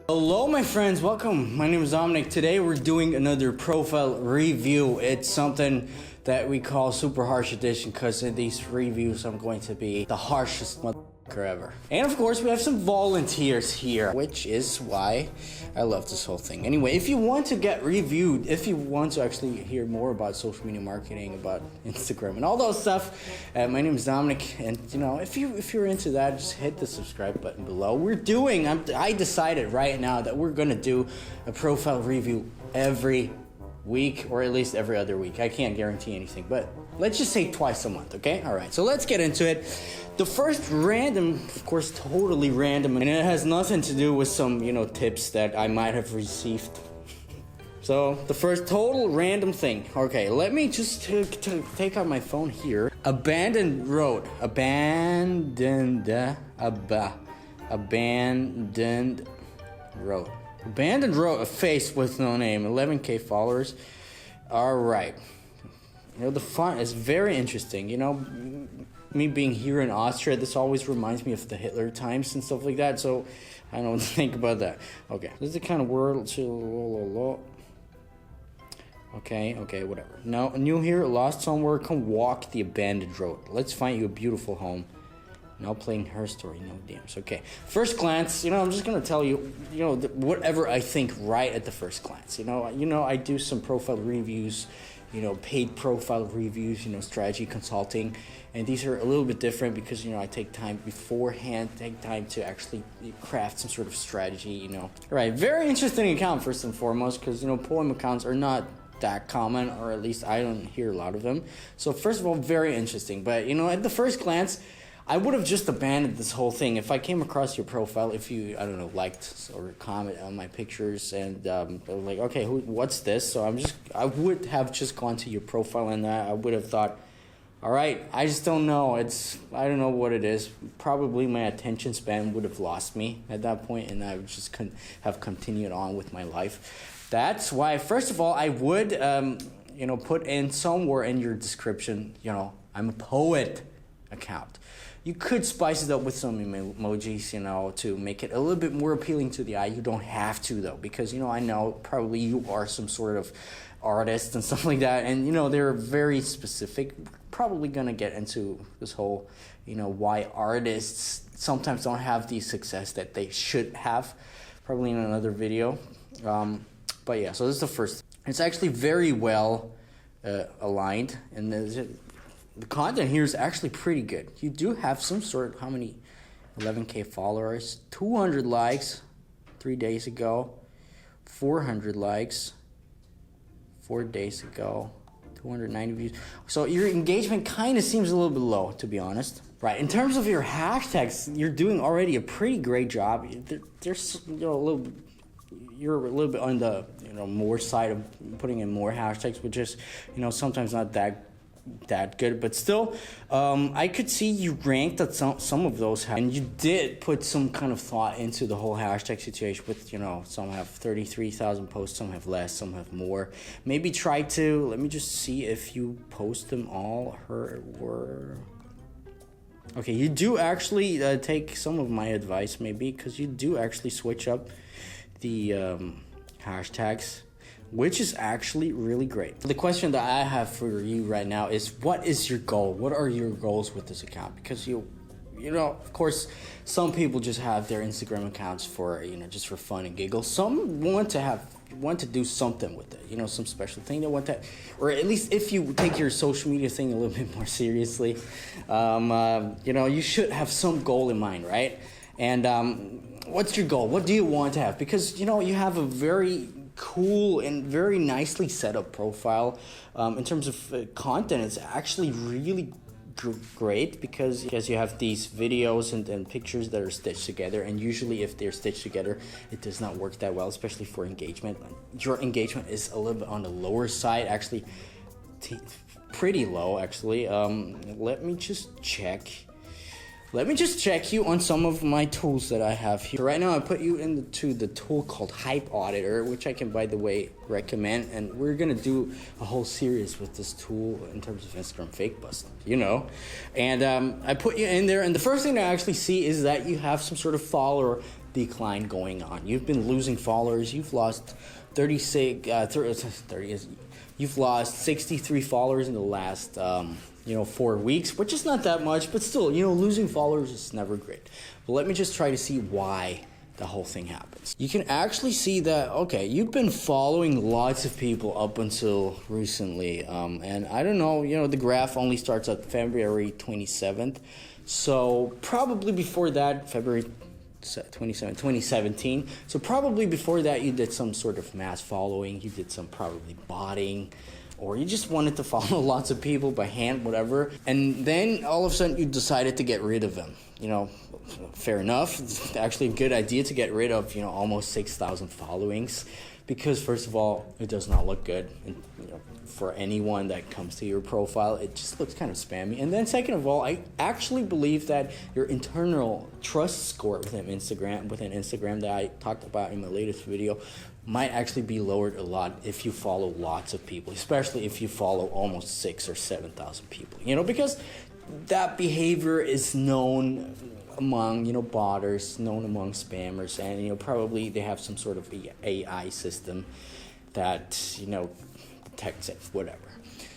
Hello my friends, welcome. My name is Dominic. Today we're doing another profile review. It's something that we call super harsh edition because in these reviews I'm going to be the harshest motherfucker ever. And of course we have some volunteers here, which is why I love this whole thing. Anyway, if you want to get reviewed, if you want to actually hear more about social media marketing, about Instagram and all those stuff, my name is Dominic, and you know, if you're into that, just hit the subscribe button below. I decided right now that we're gonna do a profile review every week, or at least every other week. I can't guarantee anything, but let's just say twice a month, okay? All right, so let's get into it. The first random, of course, totally random, and it has nothing to do with some, tips that I might have received. So the first total random thing. Okay, let me just take out my phone here. Abandoned road. Abandoned road. Abandoned road, a face with no name, 11K followers. All right. The font is very interesting. Me being here in Austria, this always reminds me of the Hitler times and stuff like that. So I don't know what to think about that. Okay, this is the kind of word. Okay, whatever. Now, new here, lost somewhere, come walk the abandoned road. Let's find you a beautiful home. Now playing her story, no damns. Okay, first glance, I'm just gonna tell you, whatever I think right at the first glance. I do some profile reviews, paid profile reviews, strategy consulting, and these are a little bit different because, I take time beforehand, take time to actually craft some sort of strategy, Right, very interesting account first and foremost, because, poem accounts are not that common, or at least I don't hear a lot of them. So first of all, very interesting, but, at the first glance, I would have just abandoned this whole thing if I came across your profile, if you, liked or comment on my pictures and like, okay, what's this? So I would have just gone to your profile and I would have thought, all right, I just don't know. I don't know what it is. Probably my attention span would have lost me at that point, and I would just have continued on with my life. That's why, first of all, I would, put in somewhere in your description, I'm a poet account. You could spice it up with some emojis, to make it a little bit more appealing to the eye. You don't have to, though, because, I know probably you are some sort of artist and stuff like that, and, they're very specific. Probably going to get into this whole, why artists sometimes don't have the success that they should have, probably in another video. But yeah, so this is the first. It's actually very well aligned, and the content here is actually pretty good. You do have some sort of, how many? 11K followers, 200 likes 3 days ago, 400 likes 4 days ago, 290 views. So your engagement kind of seems a little bit low, to be honest. Right, in terms of your hashtags, you're doing already a pretty great job. There's you're a little bit on the more side of putting in more hashtags, which is sometimes not that good, but still, I could see you ranked at some of those, and you did put some kind of thought into the whole hashtag situation. With some have 33,000 posts, some have less, some have more. Maybe try to, let me just see if you post them all. Okay, you do actually take some of my advice, maybe, because you do actually switch up the hashtags, which is actually really great. The question that I have for you right now is, what is your goal? What are your goals with this account? Because of course, some people just have their Instagram accounts for, just for fun and giggles. Some want to do something with it, some special thing. They want that, or at least if you take your social media thing a little bit more seriously, you should have some goal in mind, right? And what's your goal? What do you want to have? Because, you have a very cool and very nicely set up profile. In terms of content, it's actually really great because you have these videos and pictures that are stitched together, and usually if they're stitched together, it does not work that well, especially for engagement. Your engagement is a little bit on the lower side, actually pretty low, actually. Let me just check you on some of my tools that I have here. Right now, I put you into the tool called Hype Auditor, which I can, by the way, recommend. And we're going to do a whole series with this tool in terms of Instagram fake bust, And I put you in there. And the first thing I actually see is that you have some sort of follower decline going on. You've been losing followers. You've lost 30, you've lost 63 followers in the last 4 weeks, which is not that much, but still, losing followers is never great. But let me just try to see why the whole thing happens. You can actually see that, okay, you've been following lots of people up until recently, and I don't know, the graph only starts at February 27th, so probably before that, February 2017, so probably before that you did some sort of mass following, you did some probably botting, or you just wanted to follow lots of people by hand, whatever, and then all of a sudden you decided to get rid of them. Fair enough. It's actually a good idea to get rid of, almost 6,000 followings, because first of all, it does not look good, and, for anyone that comes to your profile, it just looks kind of spammy. And then second of all, I actually believe that your internal trust score within Instagram that I talked about in my latest video might actually be lowered a lot if you follow lots of people, especially if you follow almost 6,000 or 7,000 people, because that behavior is known among, botters, known among spammers, and, probably they have some sort of AI system that, detects it, whatever.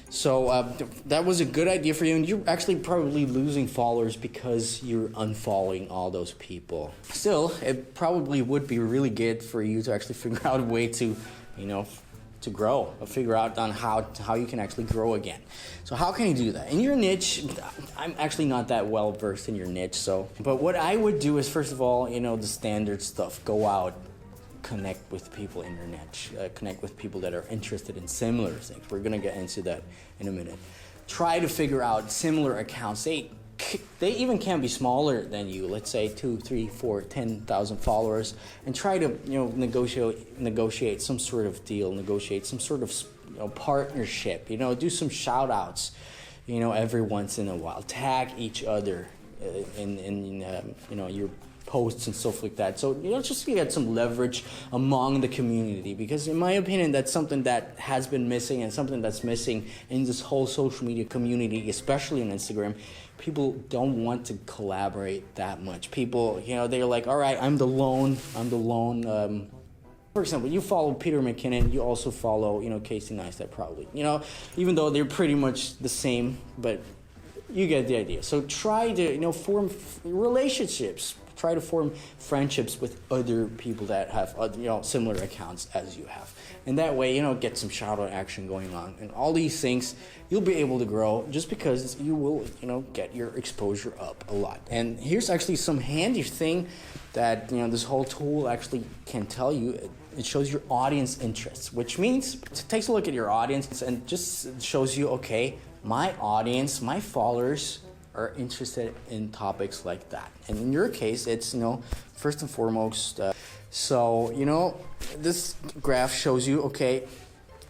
So that was a good idea for you, and you're actually probably losing followers because you're unfollowing all those people. Still, it probably would be really good for you to actually figure out a way to, to grow, or figure out on how you can actually grow again. So how can you do that? In your niche, I'm actually not that well versed in your niche, but what I would do is, first of all, the standard stuff, go out, connect with people in your niche, connect with people that are interested in similar things. We're gonna get into that in a minute. Try to figure out similar accounts. They even can be smaller than you, let's say 2, 3, 4, 10,000 followers, and try to negotiate some sort of deal, negotiate some sort of partnership, do some shout outs, every once in a while, tag each other in your posts and stuff like that. So just to get some leverage among the community, because in my opinion that's something that has been missing, and something that's missing in this whole social media community, especially on Instagram. People don't want to collaborate that much. People, they're like, all right, I'm the lone. For example, you follow Peter McKinnon, you also follow, Casey Neistat probably, even though they're pretty much the same, but you get the idea. So try to, form relationships. Try to form friendships with other people that have, similar accounts as you have. And that way, get some shout-out action going on. And all these things, you'll be able to grow just because you will, get your exposure up a lot. And here's actually some handy thing that, this whole tool actually can tell you. It shows your audience interests, which means it takes a look at your audience and just shows you, okay, my audience, my followers are interested in topics like that. And in your case, it's, first and foremost, this graph shows you, okay,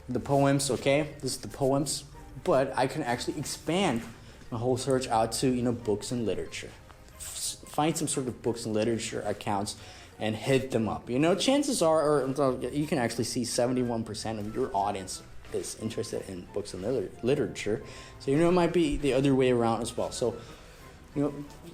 the poems, okay, this is the poems, but I can actually expand my whole search out to, books and literature. Find some sort of books and literature accounts and hit them up. Chances are, you can actually see 71% of your audience is interested in books and literature. So, it might be the other way around as well. So,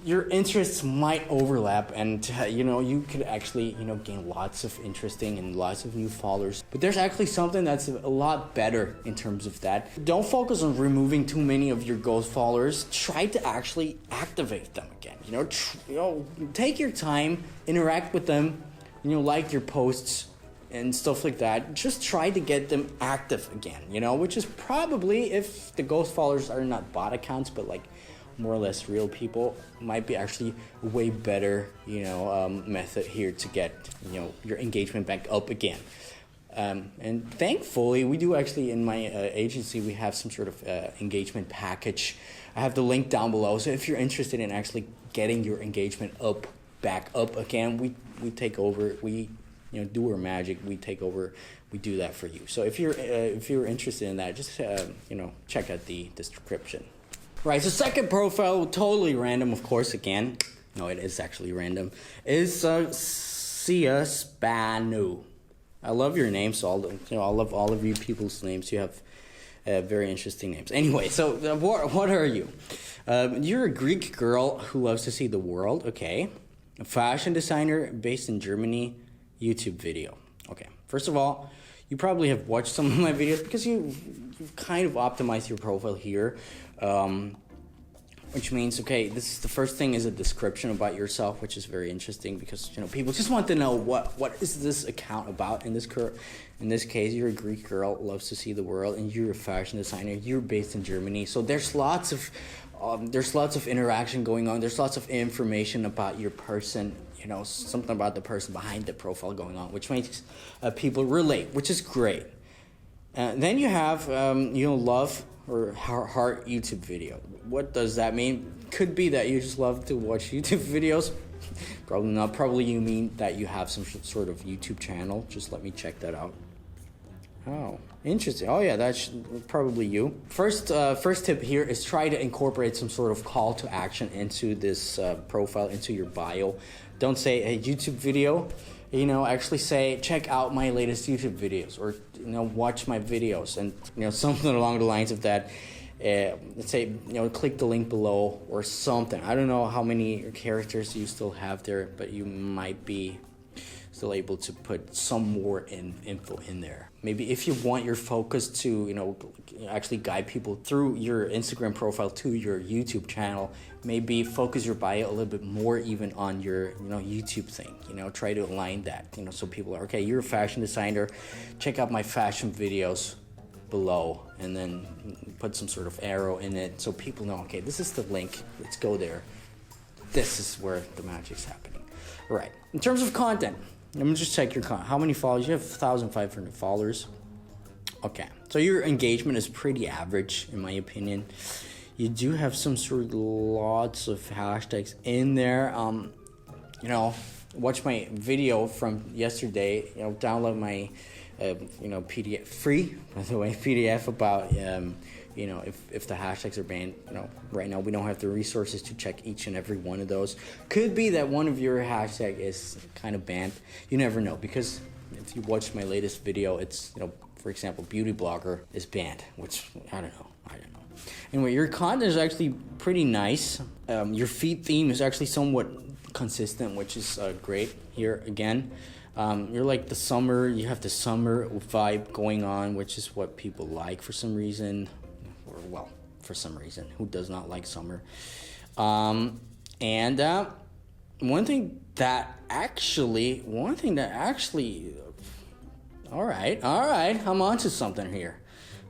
your interests might overlap, and, you could actually, gain lots of interesting and lots of new followers. But there's actually something that's a lot better in terms of that. Don't focus on removing too many of your ghost followers. Try to actually activate them again. Take your time, interact with them, like your posts and stuff like that. Just try to get them active again, which is probably, if the ghost followers are not bot accounts, but like more or less real people, might be actually a way better, method here to get, your engagement back up again. And thankfully, we do actually, in my agency, we have some sort of engagement package. I have the link down below. So if you're interested in actually getting your engagement back up again, we take over. We do our magic. We take over. We do that for you. So if you're interested in that, just check out the description. Right. So second profile, totally random, of course. Again, no, it is actually random. Is Sia Spanu. I love your name. So I love all of you people's names. You have very interesting names. Anyway, so what are you? You're a Greek girl who loves to see the world. Okay. A fashion designer based in Germany, YouTube video. Okay, first of all, you probably have watched some of my videos because you kind of optimized your profile here. Which means, okay, this is the first thing is a description about yourself, which is very interesting because, you know, people just want to know what is this account about. In this case, you're a Greek girl, loves to see the world, and you're a fashion designer. You're based in Germany, so there's lots of interaction going on. There's lots of information about your person, you know, something about the person behind the profile going on, which makes people relate, which is great. Then you have, love or heart YouTube video. What does that mean? Could be that you just love to watch YouTube videos. Probably not. Probably you mean that you have some sort of YouTube channel. Just let me check that out. Oh, interesting. Oh yeah, that's probably you. First tip here is try to incorporate some sort of call to action into this profile, into your bio. Don't say a YouTube video. You know, actually say, check out my latest YouTube videos, or, you know, watch my videos, and, you know, something along the lines of that. Let's say, you know, click the link below or something. I don't know how many characters you still have there, but you might be still able to put some more info in there. Maybe if you want your focus to, you know, actually guide people through your Instagram profile to your YouTube channel, maybe focus your bio a little bit more even on your, you know, YouTube thing. You know, try to align that, you know, so people are, okay, you're a fashion designer, check out my fashion videos below, and then put some sort of arrow in it so people know, okay, this is the link, let's go there. This is where the magic's happening. All right, in terms of content, let me just check your content. How many followers? You have 1,500 followers. Okay, so your engagement is pretty average, in my opinion. You do have some sort of lots of hashtags in there. You know, watch my video from yesterday. You know, download my, PDF, free, by the way, PDF about, you know, if the hashtags are banned. You know, right now we don't have the resources to check each and every one of those. Could be that one of your hashtag is kind of banned. You never know, because if you watch my latest video, it's, you know, for example, beauty blogger is banned, which I don't know. Anyway, your content is actually pretty nice. Your feed theme is actually somewhat consistent, which is great. Here again, you're like the summer. You have the summer vibe going on, which is what people like for some reason. Or, well, for some reason, who does not like summer? And one thing that actually, all right, I'm onto something here.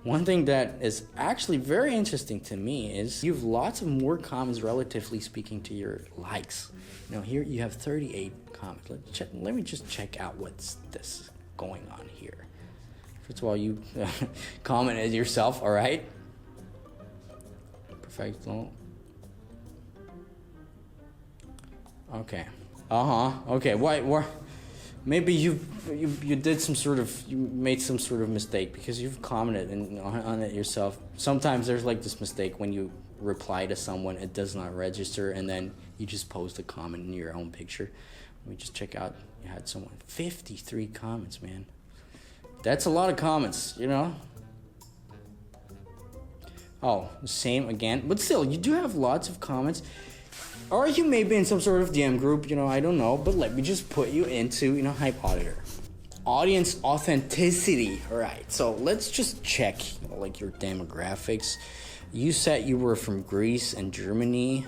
One thing that is actually very interesting to me is you have lots of more comments, relatively speaking, to your likes. Now here you have 38 comments. Let me just check out what's this going on here. First of all, you commented yourself, all right? Perfecto. Okay. Okay. Why? Maybe you did some sort of, you made some sort of mistake because you've commented on it yourself. Sometimes there's like this mistake when you reply to someone, it does not register, and then you just post a comment in your own picture. Let me just check out. You had someone 53 comments, man. That's a lot of comments, you know. Oh, same again, but still, you do have lots of comments. Or you may be in some sort of DM group, you know, I don't know. But let me just put you into, you know, Hype Auditor. Audience authenticity. All right, so let's just check, you know, like your demographics. You said you were from Greece and Germany.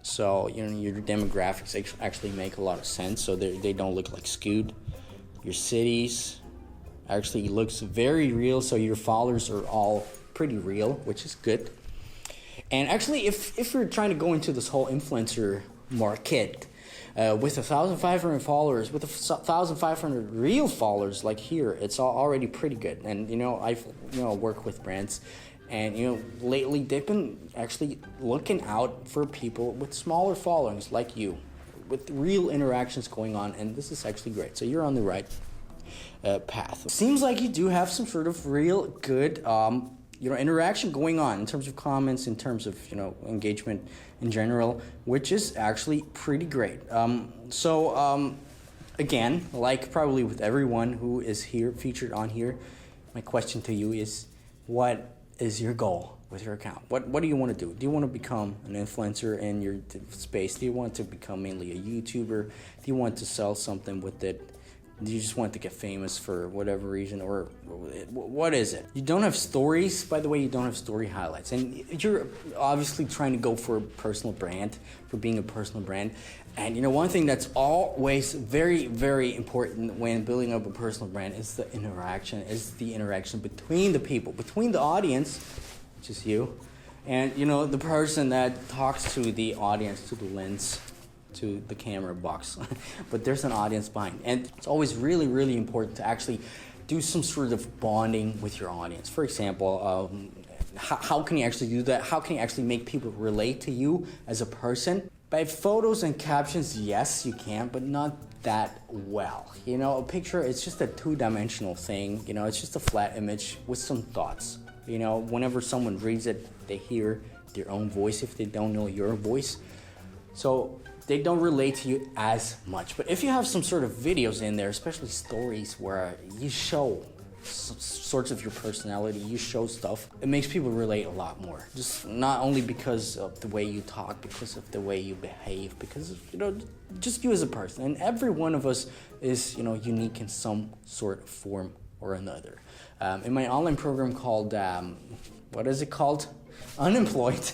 So, you know, your demographics actually make a lot of sense. So they don't look like skewed. Your cities actually looks very real. So your followers are all pretty real, which is good. And actually, if you're trying to go into this whole influencer market with 1,500 followers, with 1,500 real followers like here, it's already pretty good. And, you know, I've, you know, worked with brands, and, you know, lately they've been actually looking out for people with smaller followings like you, with real interactions going on, and this is actually great. So you're on the right path. Seems like you do have some sort of real good you know, interaction going on in terms of comments, in terms of, you know, engagement in general, which is actually pretty great. Again, like probably with everyone who is here featured on here, my question to you is, what is your goal? with your account? What do you want to do? Do you want to become an influencer in your space? Do you want to become mainly a YouTuber? Do you want to sell something with it? Do you just want to get famous for whatever reason, or what is it? You don't have stories, by the way. You don't have story highlights, and you're obviously trying to go for a personal brand, for being a personal brand. And you know, one thing that's always very, very important when building up a personal brand is the interaction between the people, between the audience, which is you, and you know, the person that talks to the audience, to the lens, to the camera box. But there's an audience behind, and it's always really, really important to actually do some sort of bonding with your audience. For example, how can you actually do that? How can you actually make people relate to you as a person? By photos and captions, yes, you can, but not that well. You know, a picture, it's just a two-dimensional thing. You know, it's just a flat image with some thoughts. You know, whenever someone reads it, they hear their own voice if they don't know your voice. So they don't relate to you as much. But if you have some sort of videos in there, especially stories where you show some sorts of your personality, you show stuff, it makes people relate a lot more. Just not only because of the way you talk, because of the way you behave, because of, you know, just you as a person. And every one of us is, you know, unique in some sort of form or another. In my online program called, what is it called? Unemployed.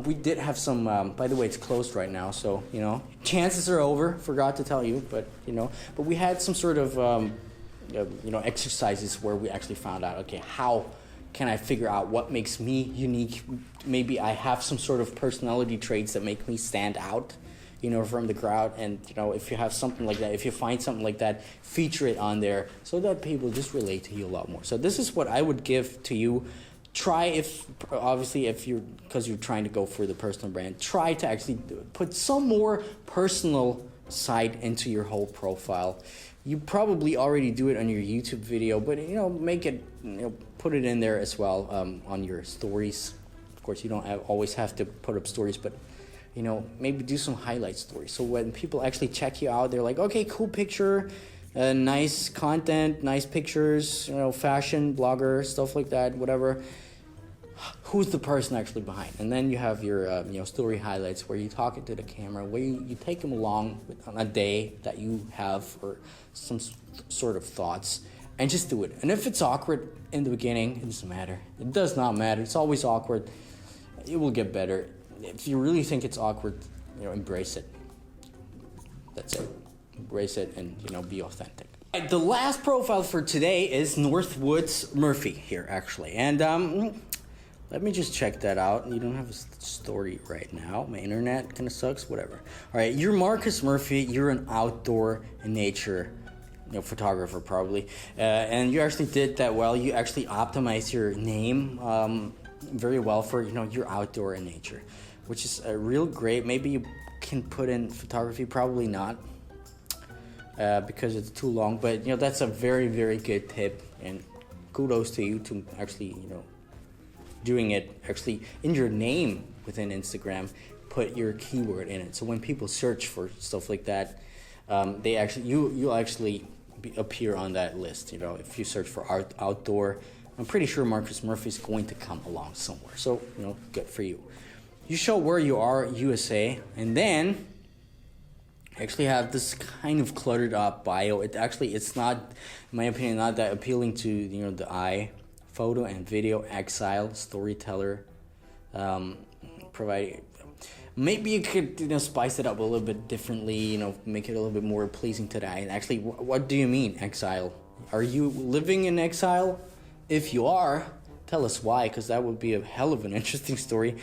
We did have some, by the way, it's closed right now, so, you know, chances are over, forgot to tell you, but, you know, but we had some sort of, you know, exercises where we actually found out, okay, how can I figure out what makes me unique? Maybe I have some sort of personality traits that make me stand out, you know, from the crowd. And, you know, if you have something like that, if you find something like that, feature it on there so that people just relate to you a lot more. So this is what I would give to you. Try, if obviously if you're, because you're trying to go for the personal brand, try to actually put some more personal side into your whole profile. You probably already do it on your YouTube video, but, you know, make it, you know, put it in there as well, on your stories. Of course, you don't always have to put up stories, but, you know, maybe do some highlight stories. So when people actually check you out, they're like, okay, cool picture, nice content, nice pictures, you know, fashion, blogger, stuff like that, whatever. Who's the person actually behind? And then you have your, you know, story highlights where you talk into the camera, where you take them along on a day that you have or some sort of thoughts, and just do it. And if it's awkward in the beginning, it doesn't matter. It does not matter. It's always awkward. It will get better. If you really think it's awkward, you know, embrace it. That's it. Embrace it and, you know, be authentic. The last profile for today is Northwoods Murphy here, actually. And, let me just check that out. You don't have a story right now. My internet kind of sucks, whatever. All right, you're Marcus Murphy. You're an outdoor and nature, you know, photographer probably. And you actually did that well. You actually optimized your name very well for, you know, your outdoor and nature, which is real great. Maybe you can put in photography, probably not, because it's too long. But, you know, that's a very, very good tip. And kudos to you to actually, you know, doing it actually in your name within Instagram, put your keyword in it. So when people search for stuff like that, they actually you'll actually appear on that list. You know, if you search for outdoor, I'm pretty sure Marcus Murphy is going to come along somewhere. So, you know, good for you. You show where you are, USA, and then actually have this kind of cluttered up bio. It's not, in my opinion, not that appealing to, you know, the eye. Photo and video, exile, storyteller, provide. Maybe you could, you know, spice it up a little bit differently, you know, make it a little bit more pleasing to the eye. And actually, what do you mean, exile? Are you living in exile? If you are, tell us why, because that would be a hell of an interesting story.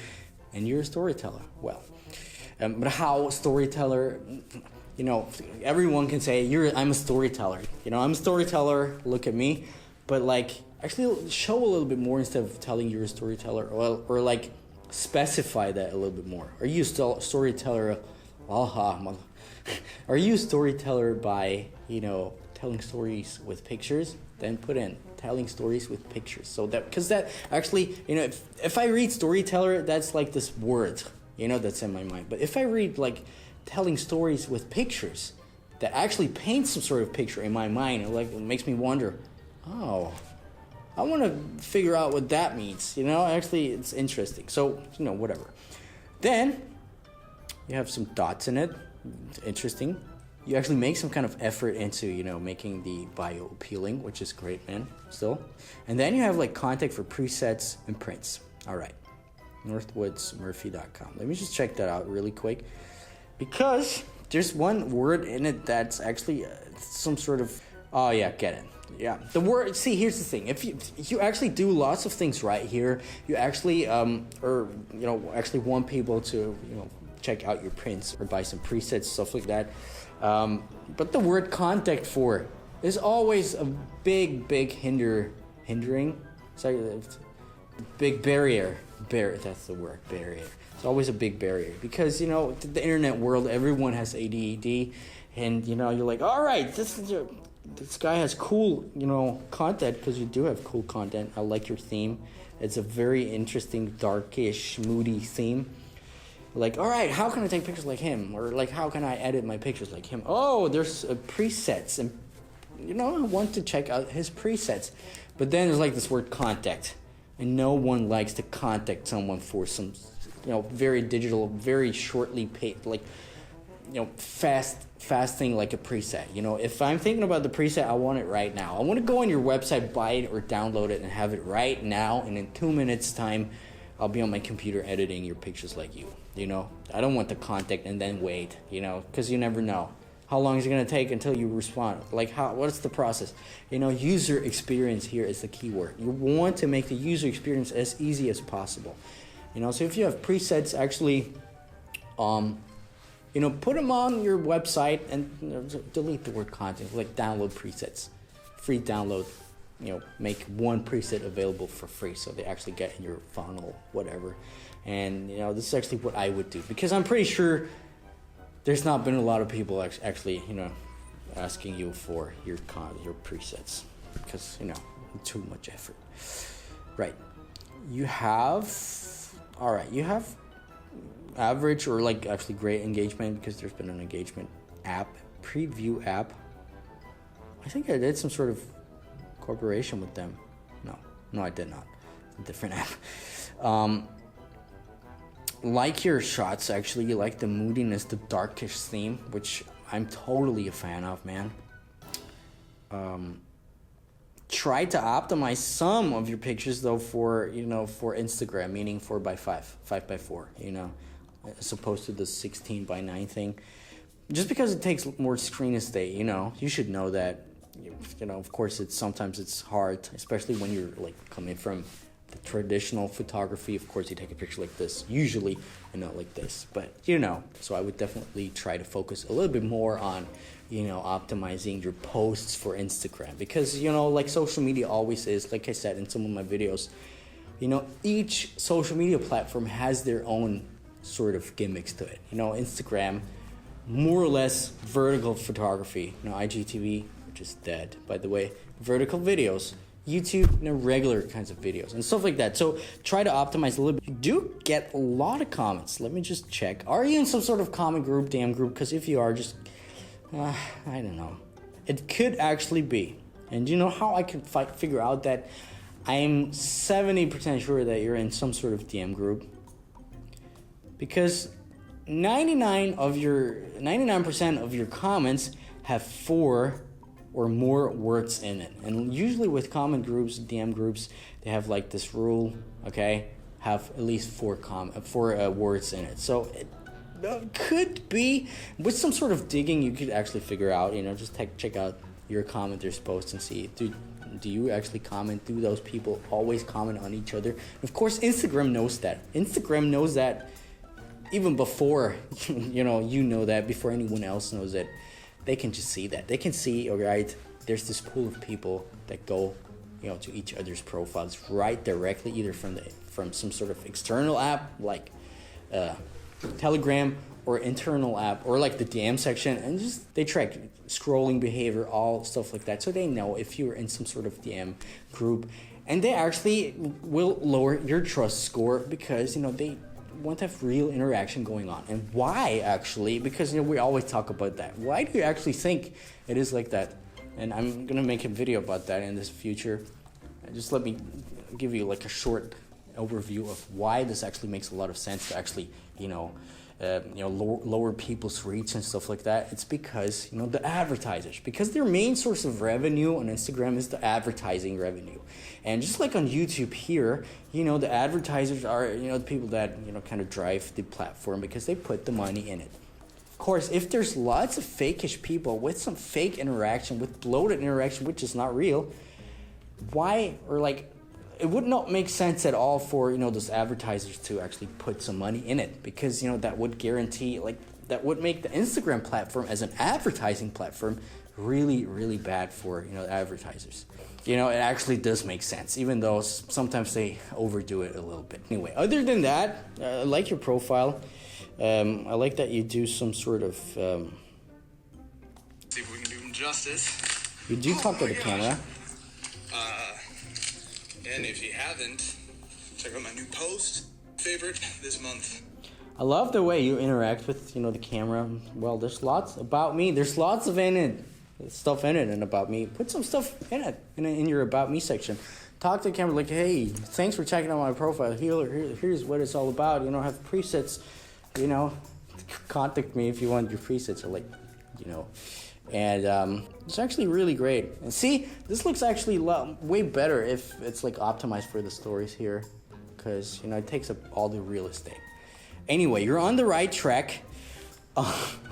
And you're a storyteller. Well, but how storyteller? You know, everyone can say I'm a storyteller. You know, I'm a storyteller. Look at me, but like. Actually, show a little bit more instead of telling you're a storyteller, or like specify that a little bit more. Are you still a storyteller? Are you a storyteller by, you know, telling stories with pictures? Then put in telling stories with pictures. So that, because that actually, you know, if I read storyteller, that's like this word, you know, that's in my mind. But if I read like telling stories with pictures, that actually paints some sort of picture in my mind, it makes me wonder, I want to figure out what that means. You know, actually, it's interesting. So, you know, whatever. Then you have some dots in it. It's interesting. You actually make some kind of effort into, you know, making the bio appealing, which is great, man, still. And then you have like contact for presets and prints. All right, northwoodsmurphy.com. Let me just check that out really quick, because there's one word in it that's actually some sort of, oh yeah, get it. Yeah, the word, see, here's the thing. If you actually do lots of things right here, you actually, actually want people to, you know, check out your prints or buy some presets, stuff like that. But the word contact for is always a big hindering. Sorry, big barrier. That's the word, barrier. It's always a big barrier because, you know, the internet world, everyone has ADD, and, you know, you're like, all right, this guy has cool, you know, content, because you do have cool content. I like your theme. It's a very interesting, darkish, moody theme. Like, all right, how can I take pictures like him? Or like, how can I edit my pictures like him? Oh, there's presets, and, you know, I want to check out his presets. But then there's like this word contact, and no one likes to contact someone for some, you know, very digital, very shortly paid, like, you know, fast thing like a preset. You know, if I'm thinking about the preset, I want it right now. I want to go on your website, buy it or download it and have it right now, and in 2 minutes time I'll be on my computer editing your pictures like you. You know, I don't want the contact and then wait, you know, because you never know how long is it going to take until you respond. Like, what's the process? You know, user experience here is the key word. You want to make the user experience as easy as possible. You know, so if you have presets, actually, you know, put them on your website and, you know, delete the word content, like download presets, free download. You know, make one preset available for free so they actually get in your funnel, whatever. And, you know, this is actually what I would do, because I'm pretty sure there's not been a lot of people actually, you know, asking you for your presets, because, you know, too much effort. Right. You have average or like actually great engagement, because there's been an engagement app, preview app. I think I did some sort of cooperation with them. No, I did not. It's a different app. Like your shots, actually, you like the moodiness, the darkish theme, which I'm totally a fan of, man. Try to optimize some of your pictures though for Instagram, meaning 4x5, 5x4, you know, as opposed to the 16x9 thing. Just because it takes more screen estate, you know, you should know that. You know, of course, sometimes it's hard, especially when you're like coming from the traditional photography. Of course, you take a picture like this, usually, and not like this. But, you know, so I would definitely try to focus a little bit more on, you know, optimizing your posts for Instagram. Because, you know, like social media always is, like I said in some of my videos, you know, each social media platform has their own sort of gimmicks to it. You know, Instagram, more or less vertical photography. You know, IGTV, which is dead, by the way, vertical videos. YouTube, you know, regular kinds of videos and stuff like that. So try to optimize a little bit. You do get a lot of comments. Let me just check. Are you in some sort of comment group, DM group? Because if you are, just, I don't know. It could actually be. And you know how I can figure out that? I'm 70% sure that you're in some sort of DM group. Because 99% of your comments have 4 or more words in it. And usually with comment groups, DM groups, they have like this rule, okay? Have at least 4 words in it. So it could be, with some sort of digging, you could actually figure out, you know, just check out your commenters' posts and see, do you actually comment? Do those people always comment on each other? Of course, Instagram knows that. Instagram knows that even before, you know that, before anyone else knows it. They can just see that. They can see, all right, there's this pool of people that go, you know, to each other's profiles right directly, either from some sort of external app like Telegram, or internal app, or like the DM section, and just they track scrolling behavior, all stuff like that. So they know if you're in some sort of DM group, and they actually will lower your trust score, because, you know, they want to have real interaction going on. And why, actually? Because, you know, we always talk about that. Why do you actually think it is like that? And I'm gonna make a video about that in this future. just let me give you like a short overview of why this actually makes a lot of sense to actually, lower people's reach and stuff like that. It's because, the advertisers, because their main source of revenue on Instagram is the advertising revenue. And just like on YouTube here, the advertisers are, the people that, kind of drive the platform because they put the money in it. Of course, if there's lots of fakeish people with some fake interaction, with bloated interaction, which is not real, it would not make sense at all for, those advertisers to actually put some money in it, because, that would guarantee, that would make the Instagram platform as an advertising platform really, really bad for, advertisers. It actually does make sense, even though sometimes they overdo it a little bit. Anyway, other than that, I like your profile. I like that you do some sort of... See if we can do him justice. You do talk to the camera. And if you haven't, check out my new post, favorite this month. I love the way you interact with, the camera. Well, there's lots about me. There's lots of stuff in it and about me. Put some stuff in it, in your about me section. Talk to the camera like, hey, thanks for checking out my profile. Here's what it's all about. Have presets. Contact me if you want your presets, or and it's actually really great. And see, this looks actually way better if it's optimized for the stories here, because it takes up all the real estate. Anyway, you're on the right track.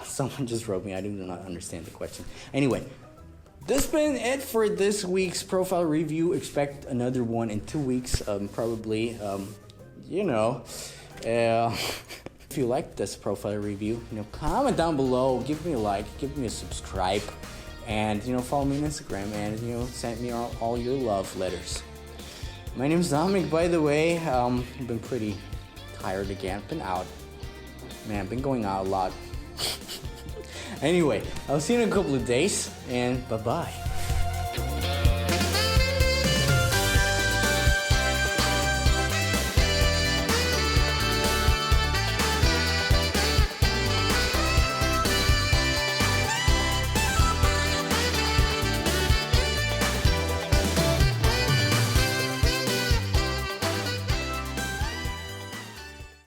Someone just wrote me. I do not understand the question. Anyway, this has been it for this week's profile review. Expect another one in 2 weeks, probably. If you like this profile review, comment down below, give me a like, give me a subscribe, and follow me on Instagram, and send me all your love letters. My name's Dominic, by the way. I've been pretty tired again. Been out, man. Been going out a lot. Anyway, I'll see you in a couple of days, and bye bye.